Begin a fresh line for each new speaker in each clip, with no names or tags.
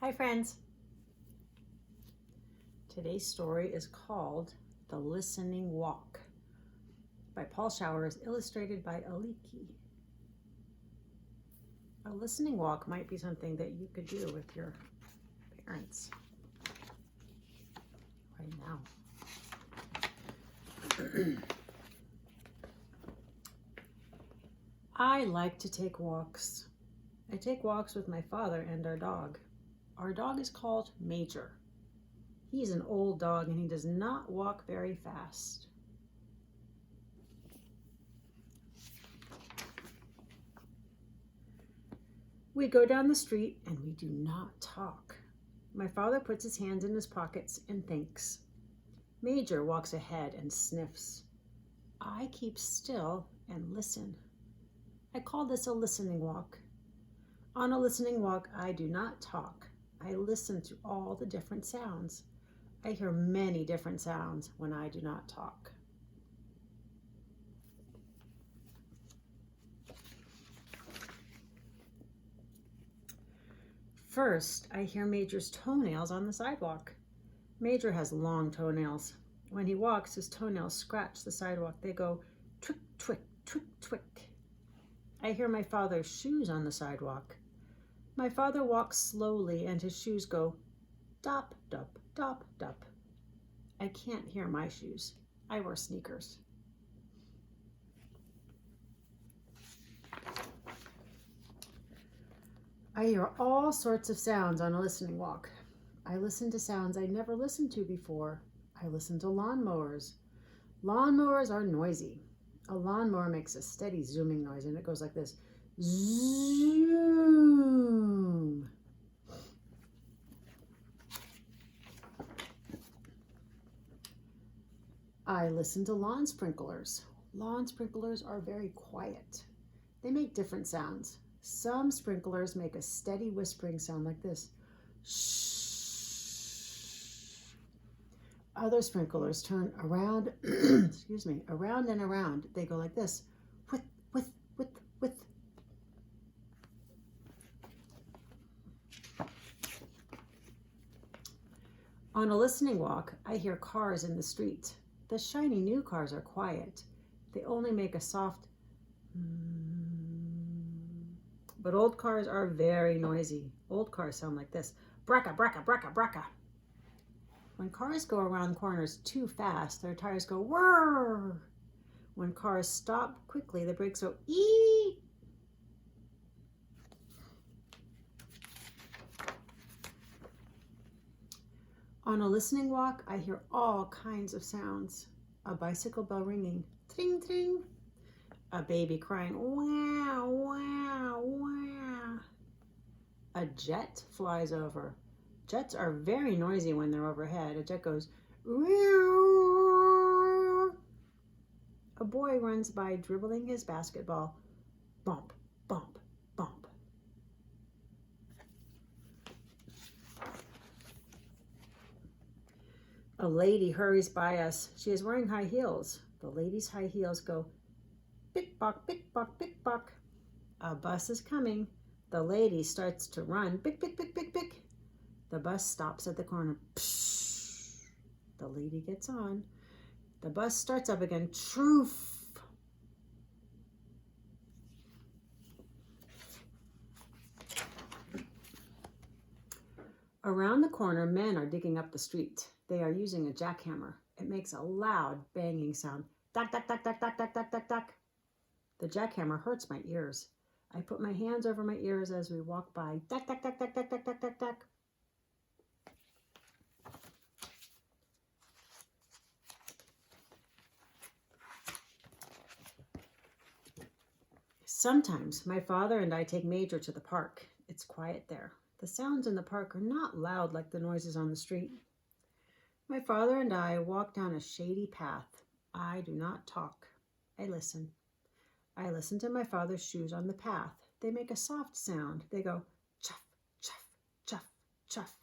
Hi friends! Today's story is called The Listening Walk by Paul Showers, illustrated by Aliki. A listening walk might be something that you could do with your parents right now. I like to take walks. I take walks with my father and our dog. Our dog is called Major. He's an old dog and he does not walk very fast. We go down the street and we do not talk. My father puts his hands in his pockets and thinks. Major walks ahead and sniffs. I keep still and listen. I call this a listening walk. On a listening walk, I do not talk. I listen to all the different sounds. I hear many different sounds when I do not talk. First, I hear Major's toenails on the sidewalk. Major has long toenails. When he walks, his toenails scratch the sidewalk. They go twick, twick, twick, twick. I hear my father's shoes on the sidewalk. My father walks slowly and his shoes go dop, dop, dop, dop. I can't hear my shoes. I wear sneakers. I hear all sorts of sounds on a listening walk. I listen to sounds I never listened to before. I listen to lawnmowers. Lawnmowers are noisy. A lawnmower makes a steady zooming noise and it goes like this. Zoom. I listen to lawn sprinklers. Lawn sprinklers are very quiet. They make different sounds. Some sprinklers make a steady whispering sound like this. Shh. Other sprinklers turn around, excuse me, around and around. They go like this. Whit, whit, whit, whit. On a listening walk, I hear cars in the street. The shiny new cars are quiet. They only make a soft but old cars are very noisy. Old cars sound like this. Bracka, bracka, bracka, bracka. When cars go around corners too fast, their tires go whirr. When cars stop quickly, the brakes go ee. On a listening walk, I hear all kinds of sounds. A bicycle bell ringing, ting, ting. A baby crying, wow, wow, wow. A jet flies over. Jets are very noisy when they're overhead. A jet goes, meow. A boy runs by dribbling his basketball. Bump, bump, bump. A lady hurries by us. She is wearing high heels. The lady's high heels go pick-pock, pick-pock, pick-pock. A bus is coming. The lady starts to run. Pick, pick, pick, pick, pick. The bus stops at the corner. Psh. The lady gets on. The bus starts up again. Troof. Around the corner, men are digging up the street. They are using a jackhammer. It makes a loud banging sound. Tack, tack, tack, tack, tack, tack, tack, tack, tack. The jackhammer hurts my ears. I put my hands over my ears as we walk by. Tack, tack, tack, tack, tack, tack, tack, tack, tack. Sometimes my father and I take Major to the park. It's quiet there. The sounds in the park are not loud like the noises on the street. My father and I walk down a shady path. I do not talk. I listen. I listen to my father's shoes on the path. They make a soft sound. They go chuff, chuff, chuff, chuff.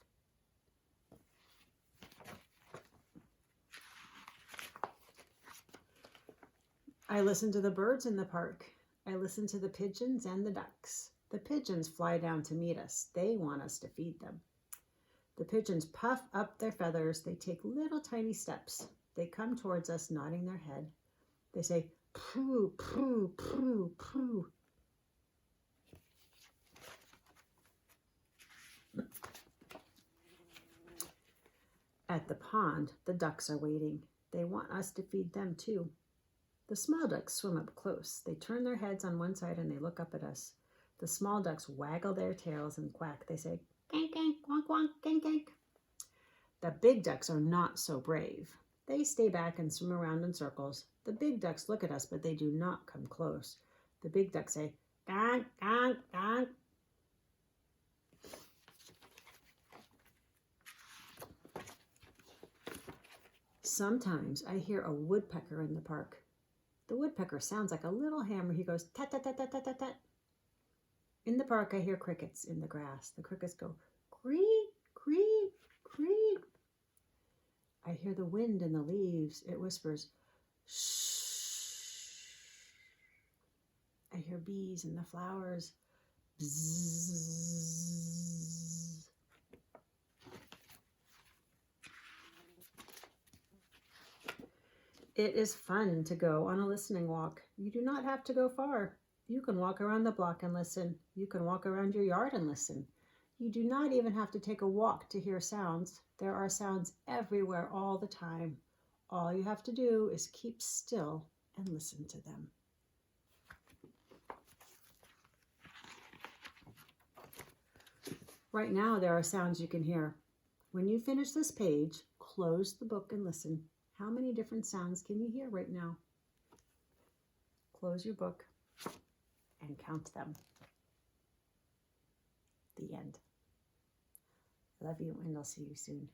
I listen to the birds in the park. I listen to the pigeons and the ducks. The pigeons fly down to meet us. They want us to feed them. The pigeons puff up their feathers. They take little tiny steps. They come towards us, nodding their head. They say, prue, prue, prue, prue. At the pond, the ducks are waiting. They want us to feed them too. The small ducks swim up close. They turn their heads on one side and they look up at us. The small ducks waggle their tails and quack. They say, gank, gank, quank, quank, gank, gank. The big ducks are not so brave. They stay back and swim around in circles. The big ducks look at us, but they do not come close. The big ducks say, gank, gank, gank. Sometimes I hear a woodpecker in the park. The woodpecker sounds like a little hammer. He goes, tat, tat, tat, tat, tat, tat, tat. In the park, I hear crickets in the grass. The crickets go, creak, creak, creak. I hear the wind in the leaves. It whispers, shh. I hear bees in the flowers. Bzzz. It is fun to go on a listening walk. You do not have to go far. You can walk around the block and listen. You can walk around your yard and listen. You do not even have to take a walk to hear sounds. There are sounds everywhere all the time. All you have to do is keep still and listen to them. Right now, there are sounds you can hear. When you finish this page, close the book and listen. How many different sounds can you hear right now? Close your book and count them. The end. I love you, and I'll see you soon.